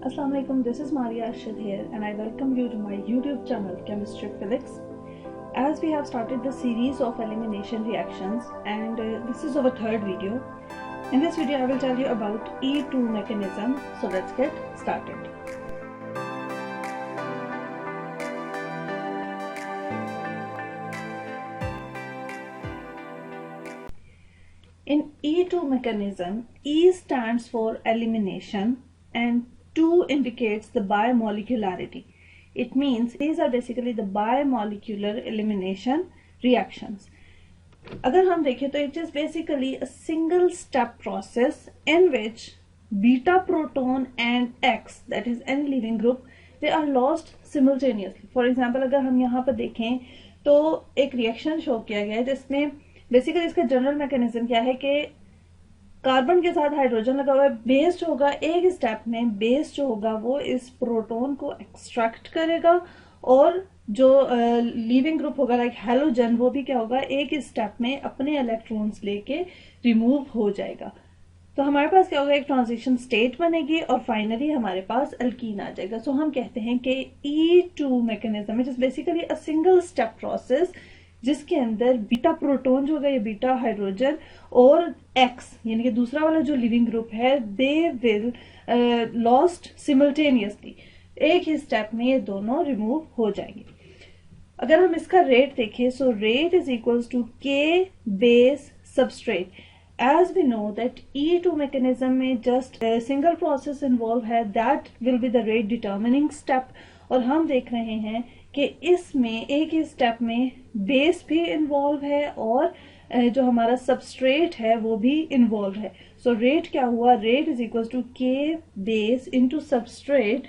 Assalamu alaikum, this is Maria Arshad here and I welcome you to my YouTube channel Chemistry Physics. As we have started the series of elimination reactions and this is our third video. In this video I will tell you about E2 mechanism, so let's get started. In E2 mechanism, E stands for elimination and 2 indicates the bimolecularity. It means these are basically the bimolecular elimination reactions. अगर हम देखें तो it is basically a single step process in which beta proton and X, that is any living group, they are lost simultaneously. For example, अगर हम यहाँ पर देखें तो एक रिएक्शन शो किया गया है जिसमें बेसिकली इसका जनरल मैकेनिज्म क्या है कि कार्बन के साथ हाइड्रोजन लगा हुआ है, बेस जो होगा एक स्टेप में बेस जो होगा वो इस प्रोटॉन को एक्सट्रैक्ट करेगा और जो लीविंग ग्रुप होगा लाइक हैलोजन वो भी क्या होगा एक स्टेप में अपने इलेक्ट्रॉन्स लेके रिमूव हो जाएगा. तो हमारे पास क्या होगा, एक ट्रांजिशन स्टेट बनेगी और फाइनली हमारे पास अल्कीन आ जाएगा. सो हम कहते हैं कि E2 mechanism it is basically a single step process जिसके अंदर बीटा प्रोटॉन जो होगा, ये बीटा हाइड्रोजन और एक्स यानी कि दूसरा वाला जो लिविंग ग्रुप है, दे विल लॉस्ट सिमल्टेनियसली. एक ही स्टेप में ये दोनों रिमूव हो जाएंगे. अगर हम इसका रेट देखें, so rate is equals to k base substrate. As we know that E2 mechanism में जस्ट सिंगल प्रोसेस इन्वॉल्व है, that will be the rate determining step. और हम देख रहे हैं कि इसमें एक ही स्टेप में बेस भी इन्वॉल्व है और जो हमारा सबस्ट्रेट है वो भी इन्वॉल्व है. सो रेट क्या हुआ, rate is equal to k base into substrate.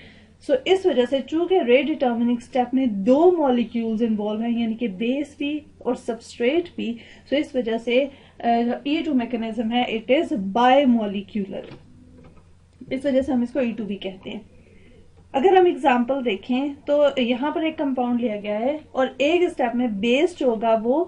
सो इस वजह से चूंकि रेट डिटर्मिनिंग स्टेप में दो मॉलिक्यूल्स इन्वॉल्व हैं यानी कि बेस भी और सबस्ट्रेट भी, सो इस वजह से E2 मैकेनिज्म है, इट इज बायमॉलिक्यूलर. इस वजह से हम इसको E2 भी कहते हैं. अगर हम एग्जाम्पल देखें तो यहाँ पर एक कंपाउंड लिया गया है और एक स्टेप में बेस जो होगा वो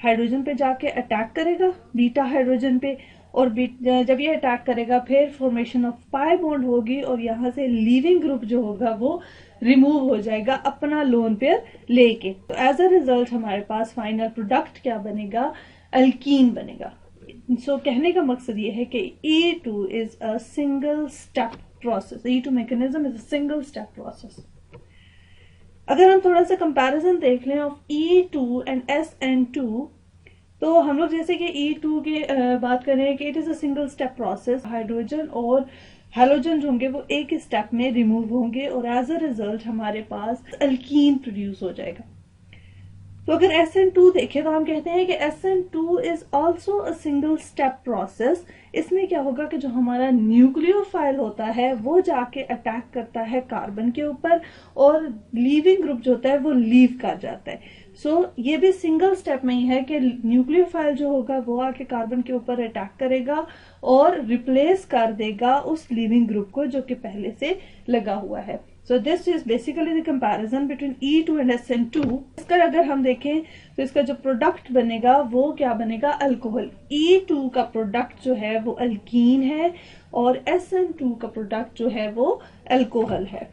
हाइड्रोजन पे जाके अटैक करेगा बीटा हाइड्रोजन पे, और जब ये अटैक करेगा फिर फॉर्मेशन ऑफ पाई बॉन्ड होगी और यहाँ से लीविंग ग्रुप जो होगा वो रिमूव हो जाएगा अपना लोन पेयर लेके. तो एज अ रिजल्ट हमारे पास फाइनल प्रोडक्ट क्या बनेगा, अल्कीन बनेगा. सो कहने का मकसद ये है कि E2 is a single step process. E2 mechanism is a single step process. अगर हम थोड़ा सा कंपैरिजन देख लें ऑफ E2 एंड SN2, तो हम लोग जैसे कि E2 की बात करें कि it is a single step process, hydrogen और हैलोजन जो होंगे वो एक स्टेप में रिमूव होंगे और एज अ रिजल्ट हमारे पास अल्कीन प्रोड्यूस हो जाएगा. तो अगर SN2 देखें तो हम कहते हैं कि SN2 is also a single step process. इसमें क्या होगा कि जो हमारा न्यूक्लियोफाइल होता है वो जाके अटैक करता है कार्बन के ऊपर और लीविंग ग्रुप जो होता है वो लीव कर जाता है. सो ये भी सिंगल स्टेप में ही है कि न्यूक्लियोफाइल जो होगा वो आके कार्बन के ऊपर अटैक करेगा और रिप्लेस कर देगा उस लीविंग ग्रुप को जो कि पहले से लगा हुआ है. So this is basically the comparison between E2 and SN2. इसका अगर हम देखें तो इसका जो प्रोडक्ट बनेगा वो क्या बनेगा, अल्कोहल. E2 का प्रोडक्ट जो है वो अल्कीन है और SN2 का प्रोडक्ट जो है वो अल्कोहल है.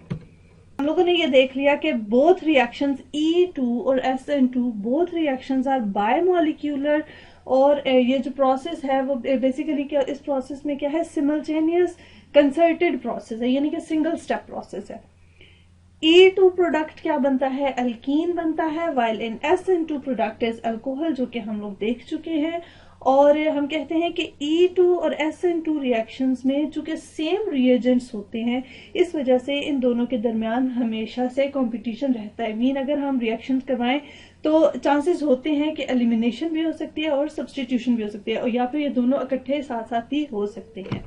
हम लोगों ने ये देख लिया कि बोथ रिएक्शंस E2 और SN2 both reactions are bimolecular और ये जो प्रोसेस है वो बेसिकली क्या, इस प्रोसेस में क्या है, सिमल्टेनियस कंसर्टेड प्रोसेस है यानी कि सिंगल स्टेप प्रोसेस है. E2 प्रोडक्ट क्या बनता है, अल्कीन बनता है, while in SN2 product is alcohol जो कि हम लोग देख चुके हैं. और हम कहते हैं कि E2 और SN2 रिएक्शंस में चूंकि सेम रिएजेंट्स होते हैं इस वजह से इन दोनों के दरमियान हमेशा से कंपटीशन रहता है. मीन अगर हम रिएक्शंस करवाएं तो चांसेस होते हैं कि एलिमिनेशन भी हो सकती है और सब्सटीट्यूशन भी हो सकती है, और या फिर ये दोनों इकट्ठे साथ साथ ही हो सकते हैं.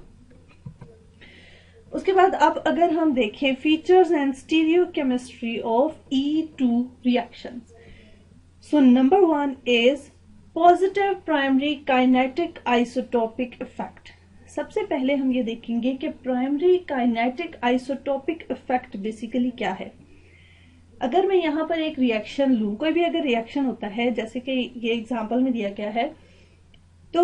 उसके बाद अब अगर हम देखें features and stereochemistry of E2 reactions. So number 1 is positive primary kinetic isotopic effect. सबसे पहले हम ये देखेंगे कि primary kinetic isotopic effect basically क्या है. अगर मैं यहाँ पर एक रिएक्शन लूं, कोई भी अगर रिएक्शन होता है जैसे कि ये एग्जांपल में दिया गया है तो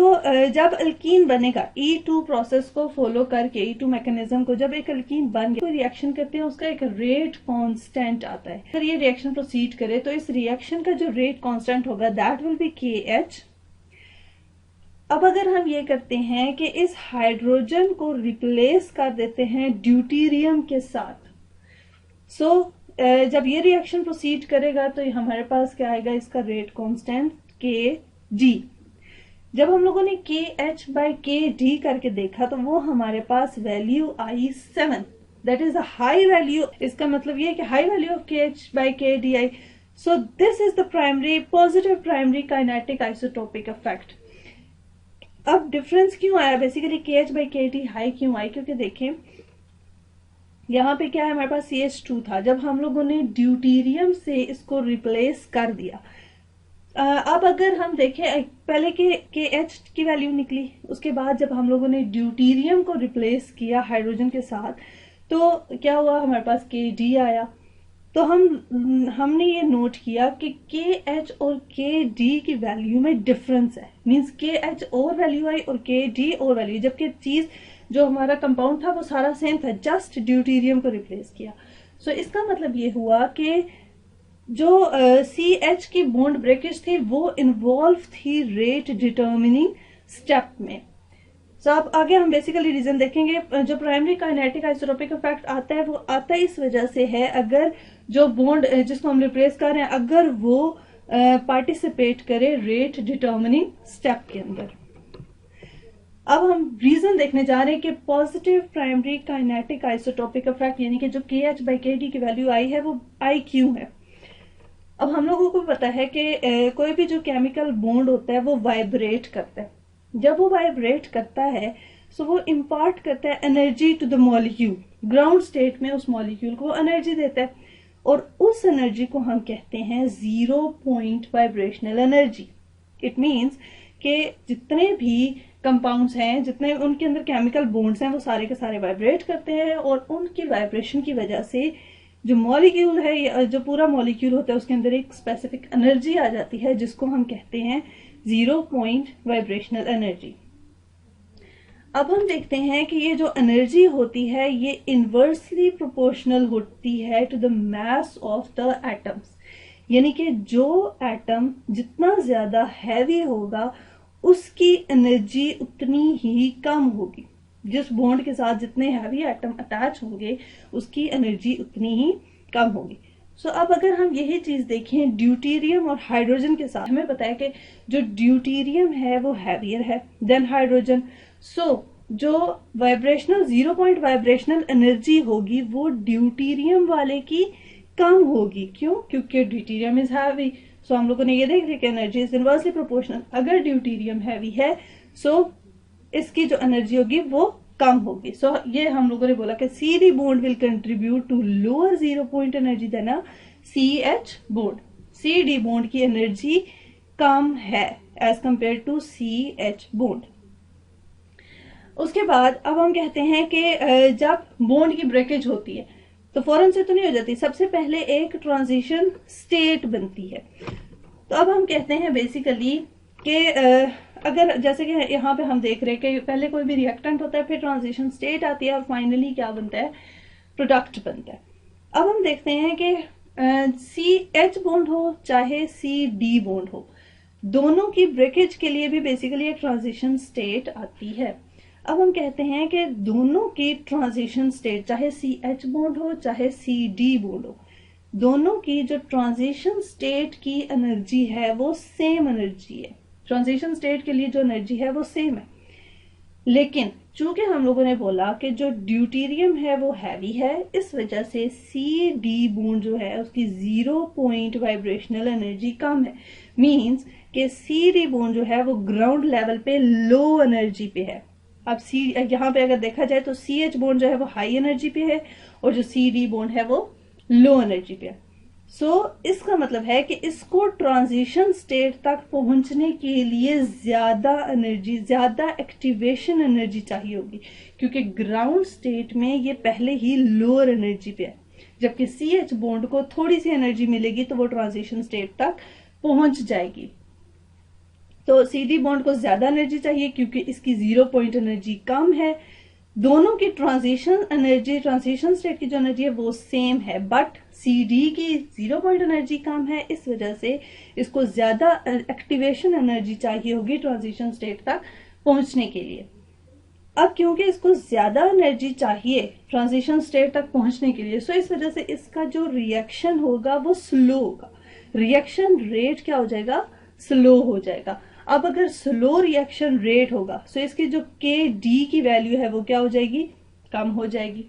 जब अल्कीन बनेगा E2 प्रोसेस को फॉलो करके, E2 मैकेनिज्म को जब एक अल्कीन बन गया, कोई रिएक्शन करते हैं, उसका एक रेट कांस्टेंट आता है। अगर ये रिएक्शन प्रोसीड करे तो इस रिएक्शन का जो रेट कांस्टेंट होगा दैट विल बी KH। अब अगर हम ये करते हैं कि इस हाइड्रोजन को रिप्लेस कर देते हैं ड्यूटेरियम के साथ, जब ये रिएक्शन प्रोसीड करेगा तो हमारे पास क्या आएगा, इसका रेट कांस्टेंट Kg। जब हम लोगों ने KH/KD करके देखा तो वो हमारे पास वैल्यू आई 7, that is a high value. इसका मतलब ये है कि हाई वैल्यू ऑफ KH/KD आई। So this is the primary positive primary kinetic isotopic effect. अब डिफरेंस क्यों आया, बेसिकली KH/KD हाई क्यों आई, क्योंकि देखें यहाँ पे क्या है, हमारे पास CH2 था, जब हम लोगों ने ड्यूटेरियम से इसको रिप्लेस कर दिया। अब अगर हम देखें, पहले KH की वैल्यू निकली, उसके बाद जब हम लोगों ने ड्यूटेरियम को रिप्लेस किया हाइड्रोजन के साथ तो क्या हुआ, हमारे पास KD आया। तो हमने ये नोट किया कि KH और KD की वैल्यू में डिफरेंस है, मींस KH और वैल्यू आई और KD और वैल्यू, जबकि चीज जो हमारा कंपाउंड था वो सारा सेम था, जस्ट ड्यूटेरियम को रिप्लेस किया। सो इसका मतलब ये हुआ कि जो CH की बॉन्ड ब्रेकेज थी वो इन्वॉल्व थी रेट डिटर्मिनिंग स्टेप में। अब आगे हम बेसिकली रीजन देखेंगे। जो प्राइमरी काइनेटिक आइसोटोपिक इफेक्ट आता है वो आता है इस वजह से है, अगर जो बॉन्ड जिसको हम रिप्लेस कर रहे हैं अगर वो पार्टिसिपेट करे रेट डिटर्मिनिंग स्टेप के अंदर। अब हम रीजन देखने जा रहे हैं कि positive primary kinetic isotopic effect यानी कि जो KH/KD की वैल्यू आई है वो आई क्यों है। अब हम लोगों को पता है कि कोई भी जो केमिकल बॉन्ड होता है वो वाइब्रेट करता है। जब वो वाइब्रेट करता है तो वो इम्पार्ट करता है energy to the molecule, ground state में उस मॉलिक्यूल को एनर्जी देता है और उस एनर्जी को हम कहते हैं 0 point vibrational energy. It means कि जितने भी कंपाउंड्स हैं, जितने उनके अंदर केमिकल बॉन्ड्स हैं वो सारे के सारे वाइब्रेट करते हैं और उनकी वाइब्रेशन की वजह से जो मॉलिक्यूल है, जो पूरा मॉलिक्यूल होता है उसके अंदर एक स्पेसिफिक एनर्जी आ जाती है जिसको हम कहते हैं 0 पॉइंट वाइब्रेशनल एनर्जी। अब हम देखते हैं कि ये जो एनर्जी होती है ये इनवर्सली प्रोपोर्शनल होती है to the mass of the atoms, यानी कि जो एटम जितना ज्यादा हैवी होगा उसकी एनर्जी उतनी ही कम होगी। जिस बॉन्ड के साथ जितने हैवी एटम अटैच होंगे उसकी एनर्जी उतनी ही कम होगी। अब अगर हम यही चीज देखें ड्यूटेरियम और हाइड्रोजन के साथ, हमें पता है कि जो ड्यूटेरियम है वो हैवियर है देन हाइड्रोजन। जो वाइब्रेशनल 0 पॉइंट वाइब्रेशनल एनर्जी होगी वो ड्यूटेरियम वाले की कम होगी। क्यों? क्योंकि ड्यूटेरियम इज हैवी। हम लोगों ने ये देख लिया कि एनर्जी इज इनवर्सली प्रोपोर्शनल। अगर ड्यूटेरियम हैवी है इसकी जो एनर्जी होगी वो कम होगी। ये हम लोगों ने बोला कि CD bond will contribute to lower 0 point energy than a CH bond. CD bond की एनर्जी कम है as compare to CH bond. उसके बाद अब हम कहते हैं कि जब बॉन्ड की ब्रेकेज होती है तो फौरन से तो नहीं हो जाती, सबसे पहले एक ट्रांजिशन स्टेट बनती है। तो अब हम कहते हैं बेसिकली कि अगर जैसे कि यहाँ पे हम देख रहे हैं कि पहले कोई भी रिएक्टेंट होता है, फिर ट्रांजिशन स्टेट आती है और फाइनली क्या बनता है, प्रोडक्ट बनता है। अब हम देखते हैं कि CH बॉन्ड हो चाहे CD बॉन्ड हो, दोनों की ब्रेकेज के लिए भी बेसिकली एक ट्रांजिशन स्टेट आती है। अब हम कहते हैं कि दोनों की ट्रांजिशन स्टेट, चाहे CH बॉन्ड हो चाहे CD बॉन्ड हो, दोनों की जो ट्रांजिशन स्टेट की एनर्जी है वो सेम एनर्जी है। ट्रांजिशन स्टेट के लिए जो एनर्जी है वो सेम है, लेकिन चूंकि हम लोगों ने बोला कि जो ड्यूटेरियम है वो हैवी है, इस वजह से CD बॉन्ड जो है उसकी 0 पॉइंट वाइब्रेशनल एनर्जी कम है। मींस कि CD बॉन्ड जो है वो ग्राउंड लेवल पे लो एनर्जी पे है। अब यहाँ पे अगर देखा जाए तो CH बॉन्ड जो है वो हाई एनर्जी पे है और जो CD बॉन्ड है वो लो एनर्जी पे है। इसका मतलब है कि इसको ट्रांजिशन स्टेट तक पहुंचने के लिए ज्यादा एनर्जी, ज्यादा एक्टिवेशन एनर्जी चाहिए होगी, क्योंकि ग्राउंड स्टेट में ये पहले ही लोअर एनर्जी पे है, जबकि CH बॉन्ड को थोड़ी सी एनर्जी मिलेगी तो वो ट्रांजिशन स्टेट तक पहुंच जाएगी। तो CD बॉन्ड को ज्यादा एनर्जी चाहिए क्योंकि इसकी 0 पॉइंट एनर्जी कम है। दोनों की ट्रांजिशन एनर्जी, ट्रांजिशन स्टेट की जो एनर्जी है वो सेम है, बट CD की 0 पॉइंट एनर्जी कम है, इस वजह से इसको ज्यादा एक्टिवेशन एनर्जी चाहिए होगी ट्रांजिशन स्टेट तक पहुंचने के लिए। अब क्योंकि इसको ज्यादा एनर्जी चाहिए ट्रांजिशन स्टेट तक पहुंचने के लिए, सो इस वजह से इसका जो रिएक्शन होगा वो स्लो होगा, रिएक्शन रेट क्या हो जाएगा, स्लो हो जाएगा। अब अगर स्लो रिएक्शन रेट होगा सो इसकी जो KD की वैल्यू है वो क्या हो जाएगी, कम हो जाएगी।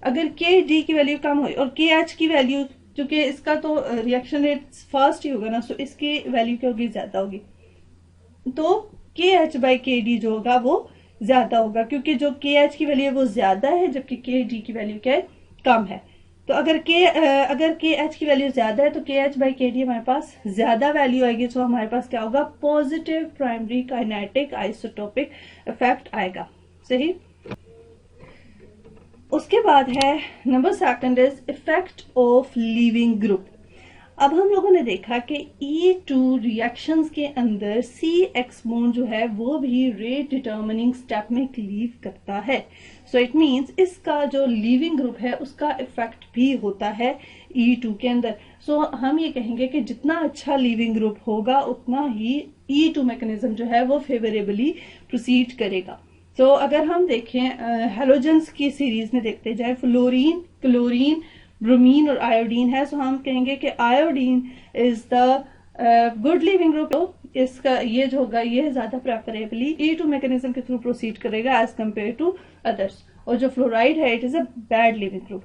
अगर KD की वैल्यू कम हो और KH की वैल्यू, चूंकि इसका तो रिएक्शन रेट फास्ट ही होगा ना, सो इसकी वैल्यू क्या होगी, ज्यादा होगी, तो KH/KD जो होगा वो ज्यादा होगा, क्योंकि जो KH की वैल्यू है वो ज्यादा है जबकि KD की वैल्यू क्या है, कम है। तो अगर KH की वैल्यू ज्यादा है तो KH/KD हमारे पास ज्यादा वैल्यू आएगी, तो हमारे पास क्या होगा, positive primary kinetic isotopic effect आएगा। सही। उसके बाद है number second is effect of leaving group. अब हम लोगों ने देखा कि E2 रिएक्शंस के अंदर CX बॉन्ड जो है वो भी रेट डिटर्मिनिंग स्टेप में लीव करता है। सो इट मींस इसका जो लीविंग ग्रुप है उसका इफेक्ट भी होता है E2 के अंदर। सो हम ये कहेंगे कि जितना अच्छा लीविंग ग्रुप होगा उतना ही E2 मैकेनिज्म जो है वो फेवरेबली प्रोसीड करेगा। सो अगर हम देखें हेलोजेंस की सीरीज में देखते जाए, फ्लोरीन, क्लोरीन, ब्रोमीन और आयोडीन है, सो हम कहेंगे कि iodine is the good leaving group. तो इसका ये जो होगा ये ज्यादा प्रेफरेबली E2 मैकेनिज्म के थ्रू प्रोसीड करेगा एज कंपेयर टू अदर्स, और जो फ्लोराइड है it is a bad leaving group.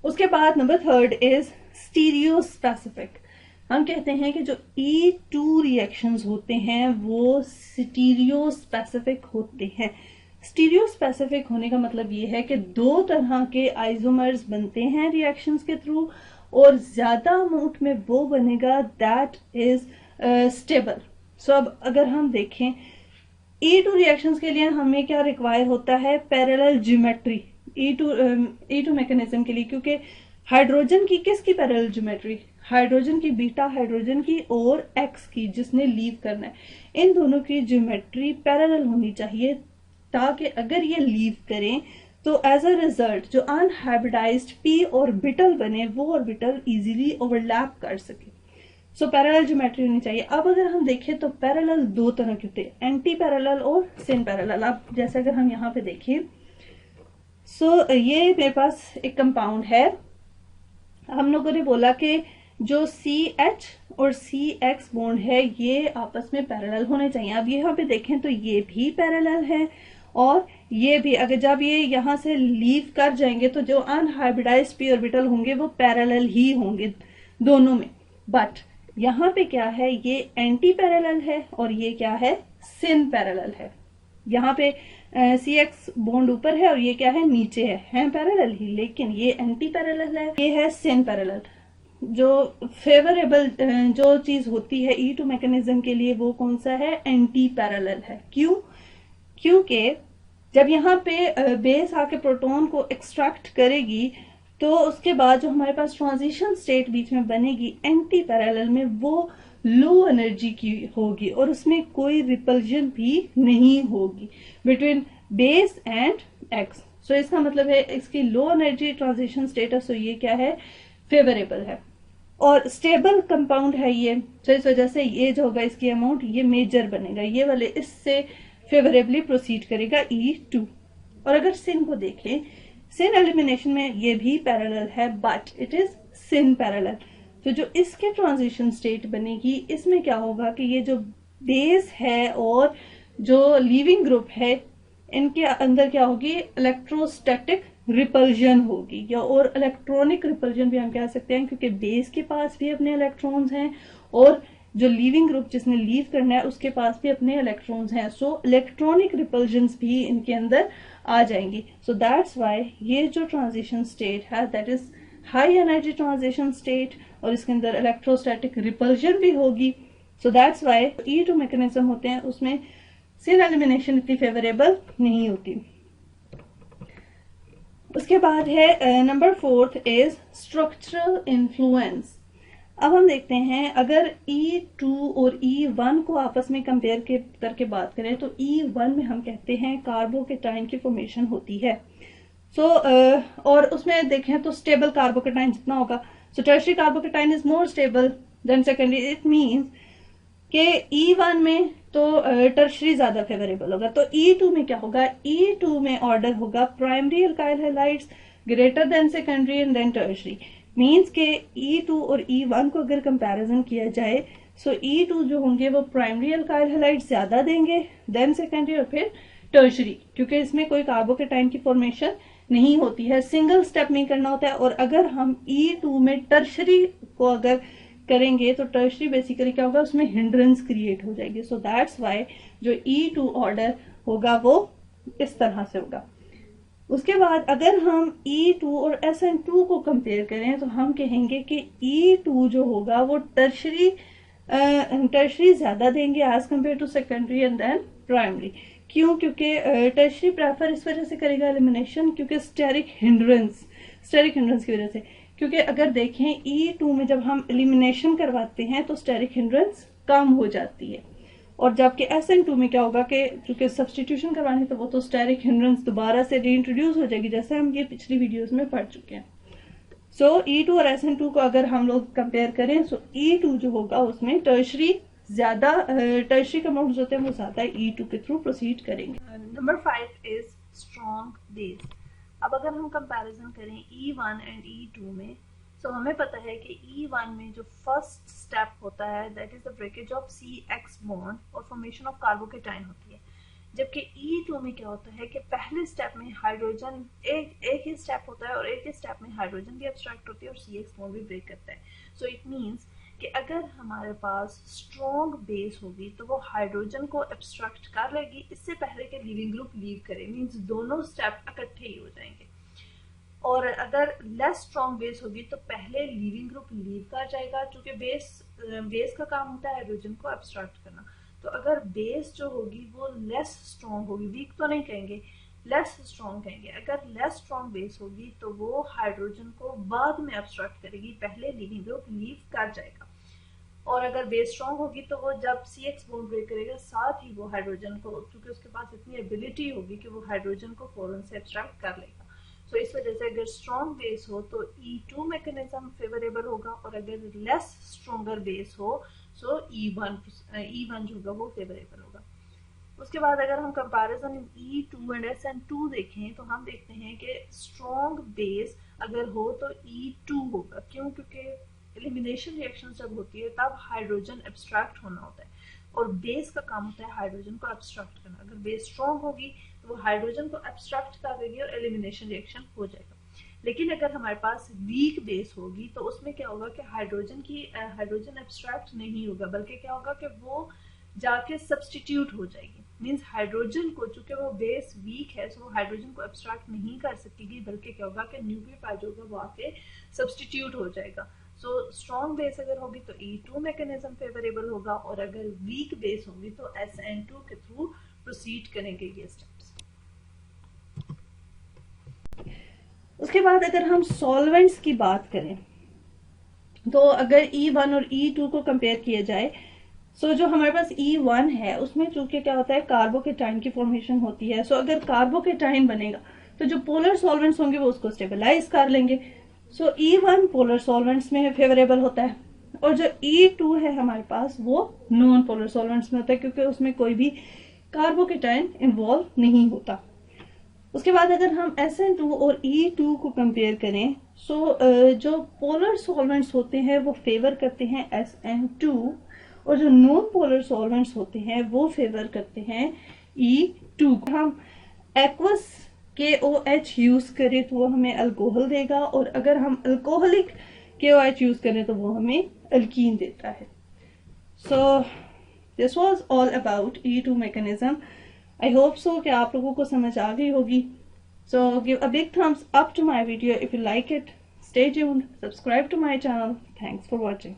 उसके बाद number third is stereo specific. हम कहते हैं कि जो E2 रिएक्शंस होते हैं वो स्टीरियो स्पेसिफिक होते हैं। स्टीरियो स्पेसिफिक होने का मतलब ये है कि दो तरह के आइसोमर्स बनते हैं रिएक्शंस के थ्रू, और ज्यादा अमाउंट में वो बनेगा दैट इज स्टेबल। सो अब अगर हम देखें E2 रिएक्शंस के लिए हमें क्या रिक्वायर होता है, पैरेलल ज्योमेट्री E2 मैकेनिज्म के लिए, क्योंकि हाइड्रोजन की किसकी पैरेलल ज्योमेट्री, हाइड्रोजन की, बीटा हाइड्रोजन की और X की जिसने लीव करना है, इन दोनों की ज्योमेट्री पैरेलल होनी चाहिए, ताकि अगर ये लीव करें तो एज अ रिजल्ट जो अनहाइब्रिडाइज्ड p ऑर्बिटल बने वो ऑर्बिटल इजीली ओवरलैप कर सके। सो पैरेलल ज्योमेट्री होनी चाहिए। अब अगर हम देखें तो पैरेलल दो तरह के होते हैं, एंटी पैरेलल और सिन पैरेलल। अब जैसे अगर हम यहाँ पे देखें, सो ये मेरे पास एक कंपाउंड है, हम लोगों ने बोला कि जो CH और CX बॉन्ड है ये आपस में पैरेलल होने चाहिए। अब यहाँ पे देखें तो ये भी पैरेलल है और ये भी, अगर जब ये यहाँ से लीव कर जाएंगे तो जो अनहाइब्रिडाइज्ड p ऑर्बिटल होंगे वो पैरेलल ही होंगे दोनों में। बट यहाँ पे क्या है, ये एंटी पैरेलल है और ये क्या है, सिन पैरेलल है। यहाँ पे CX बॉन्ड ऊपर है और ये क्या है, नीचे है पैरेलल ही, लेकिन ये एंटी पैरेलल है, ये है सिन पैरेलल। जो फेवरेबल जो चीज होती है E2 मैकेनिज्म के लिए वो कौन सा है, एंटी पैरेलल है। क्यों, क्योंकि जब यहाँ पे बेस आके प्रोटॉन को एक्सट्रैक्ट करेगी तो उसके बाद जो हमारे पास ट्रांजिशन स्टेट बीच में बनेगी एंटी पैरेलल में, वो लो एनर्जी की होगी और उसमें कोई रिपल्जन भी नहीं होगी बिटवीन बेस एंड एक्स। सो इसका मतलब है इसकी लो एनर्जी ट्रांजिशन स्टेटस, तो ये क्या है, फेवरेबल है और स्टेबल कंपाउंड है ये। तो इस वजह से ये जो होगा इसकी अमाउंट ये मेजर बनेगा, ये वाले इससे फेवरेबली प्रोसीड करेगा E2। और अगर सिन को देखें, सिन एलिमिनेशन में ये भी पैरेलल है but it is syn parallel. तो जो इसके ट्रांजिशन स्टेट बनेगी इसमें क्या होगा कि ये जो बेस है और जो लीविंग ग्रुप है इनके अंदर क्या होगी, इलेक्ट्रोस्टैटिक रिपल्जन होगी, या और इलेक्ट्रॉनिक रिपल्जन भी हम कह सकते हैं, क्योंकि बेस के पास भी अपने इलेक्ट्रॉन्स हैं और जो लीविंग ग्रुप जिसने लीव करना है उसके पास भी अपने इलेक्ट्रॉन्स हैं। सो इलेक्ट्रॉनिक रिपल्जन्स भी इनके अंदर आ जाएंगी। सो दैट्स व्हाई ये जो ट्रांजिशन स्टेट है that is high energy transition state, और इसके अंदर इलेक्ट्रोस्टैटिक रिपल्जन भी होगी। So that's why E2 mechanism होते हैं उसमें सिन एलिमिनेशन इतनी फेवरेबल नहीं होती। उसके बाद है number fourth is structural influence. अब हम देखते हैं अगर E2 और E1 को आपस में कंपेयर करके बात करें तो E1 में हम कहते हैं कार्बोकेटाइन की फॉर्मेशन होती है। और उसमें देखें तो स्टेबल कार्बोकेटाइन जितना होगा, so tertiary carbocation is more stable than secondary. It means कि E1 में तो टर्शियरी ज्यादा फेवरेबल होगा। तो E2 में क्या होगा, E2 में ऑर्डर होगा primary alkyl halides greater than secondary and then tertiary. Means के E2 और E1 को अगर कंपैरिजन किया जाए सो E2 जो होंगे वो प्राइमरी अल्काइल हैलाइड्स ज्यादा देंगे देन सेकेंडरी और फिर टर्शियरी, क्योंकि इसमें कोई कार्बोकेटाइन की फॉर्मेशन नहीं होती है, सिंगल स्टेप में करना होता है। और अगर हम E2 में टर्शियरी को अगर करेंगे तो टर्शियरी बेसिकली क्या होगा, उसमें हिंड्रेंस क्रिएट हो जाएगी। सो दैट्स वाई जो E2 ऑर्डर होगा वो इस तरह से होगा। उसके बाद अगर हम E2 और SN2 को कंपेयर करें तो हम कहेंगे कि E2 जो होगा वो टर्शियरी ज्यादा देंगे as compare to secondary and then primary. क्यों? क्योंकि टर्शियरी प्रेफर इस वजह से करेगा एलिमिनेशन, क्योंकि स्टेरिक हिंड्रेंस की वजह से। क्योंकि अगर देखें E2 में जब हम एलिमिनेशन करवाते हैं तो स्टेरिक हिंड्रेंस कम हो जाती है, और जबकि SN2 में क्या होगा कि चूंकि सब्सटीट्यूशन करवानी तो वो तो स्टेरिक हिंड्रेंस दोबारा से रीइंट्रोड्यूस हो जाएगी, जैसे हम ये पिछली वीडियोस में पढ़ चुके हैं। सो E2 और SN2 को अगर हम लोग कंपेयर करें सो E2 जो होगा उसमें टर्शियरी का अमाउंट होते हैं वो ज्यादा E2 के थ्रू प्रोसीड करेंगे। Number 5 is strong base. अब अगर हम कंपैरिजन करें E1 एंड E2 में, तो हमें पता है कि E1 में जो फर्स्ट स्टेप होता है that is the breakage of CX bond और फॉर्मेशन ऑफ कार्बोकेटाइन होती है, जबकि E2 में क्या होता है कि पहले स्टेप में हाइड्रोजन एक ही स्टेप होता है और एक ही स्टेप में हाइड्रोजन भी एब्स्ट्रैक्ट होती है और CX बॉन्ड भी ब्रेक करता है। सो इट मींस कि अगर हमारे पास स्ट्रॉन्ग बेस होगी तो वो हाइड्रोजन को एब्स्ट्रैक्ट कर लेगी इससे पहले कि लिविंग ग्रुप लीव करे, मींस दोनों स्टेप इकट्ठे ही हो जाएंगे। और अगर लेस स्ट्रॉन्ग बेस होगी तो पहले लिविंग ग्रुप लीव कर जाएगा, क्योंकि बेस का काम होता है हाइड्रोजन को एब्स्ट्रैक्ट करना। तो अगर बेस जो होगी वो लेस स्ट्रॉन्ग होगी, वीक तो नहीं कहेंगे, लेस स्ट्रॉन्ग कहेंगे। अगर लेस स्ट्रॉन्ग बेस होगी तो वो हाइड्रोजन को बाद में एब्स्ट्रैक्ट करेगी, पहले लिविंग ग्रुप लीव कर जाएगा। और अगर बेस स्ट्रॉन्ग होगी तो वो जब CX बॉन्ड ब्रेक करेगा साथ ही वो हाइड्रोजन को, क्योंकि उसके पास इतनी एबिलिटी होगी कि वो हाइड्रोजन को फौरन से एब्स्ट्रैक्ट कर लेगा। सो इस वजह से अगर स्ट्रॉन्ग बेस हो तो E2 मैकेनिज्म फेवरेबल होगा, और अगर लेस स्ट्रॉन्गर बेस हो सो E1 जो होगा वो फेवरेबल होगा। उसके बाद अगर हम कंपैरिजन E2 एंड SN2 देखें तो हम देखते हैं कि स्ट्रॉन्ग बेस अगर हो तो E2 होगा। क्यों? क्योंकि एलिमिनेशन रिएक्शन जब होती है तब हाइड्रोजन एब्स्ट्रैक्ट होना होता है और बेस का काम होता है हाइड्रोजन को एब्स्ट्रैक्ट करना। अगर बेस स्ट्रॉन्ग होगी तो वो हाइड्रोजन को एब्स्ट्रैक्ट कर देगी और एलिमिनेशन रिएक्शन हो जाएगा। लेकिन अगर हमारे पास वीक बेस होगी तो उसमें क्या होगा कि हाइड्रोजन एब्स्ट्रैक्ट नहीं होगा, बल्कि क्या होगा कि वो जाके सब्सटीट्यूट हो जाएगी। मींस हाइड्रोजन को, चूंकि वो बेस वीक है सो वो हाइड्रोजन को एब्स्ट्रैक्ट नहीं कर सकेगी, बल्कि क्या होगा कि न्यूक्लियोफाइल जो होगा वो आके सब्सटीट्यूट हो जाएगा। सो स्ट्रॉन्ग बेस अगर होगी तो E2 मैकेनिज्म फेवरेबल होगा, और अगर वीक बेस होगी तो SN2 के थ्रू प्रोसीड करेंगे ये स्टेप्स। उसके बाद अगर हम सॉल्वेंट्स की बात करें तो अगर E1 और E2 को कंपेयर किया जाए सो जो हमारे पास E1 है उसमें चूंकि क्या होता है कार्बोकेटाइन की फॉर्मेशन होती है। सो अगर कार्बोकेटाइन बनेगा तो जो पोलर सॉल्वेंट्स होंगे वो उसको स्टेबलाइज कर लेंगे। सो E1 पोलर सॉल्वेंट्स में फेवरेबल होता है, और जो E2 है हमारे पास वो नॉन पोलर सॉल्वेंट्स में होता है, क्योंकि उसमें कोई भी कार्बोकेटाइन इन्वॉल्व नहीं होता। उसके बाद अगर हम SN2 और E2 को कंपेयर करें सो जो पोलर सॉल्वेंट्स होते हैं वो फेवर करते हैं SN2, और जो नॉन पोलर सॉल्वेंट्स होते हैं वो फेवर करते हैं E2। हम एक्वस KOH यूज करें तो वो हमें अल्कोहल देगा, और अगर हम अल्कोहलिक KOH यूज करें तो वो हमें अल्कीन देता है। So this was all about E2 mechanism. I hope so कि आप लोगों को समझ आ गई होगी। So give a big thumbs up to my video if you like it. Stay tuned, subscribe to my channel. Thanks for watching.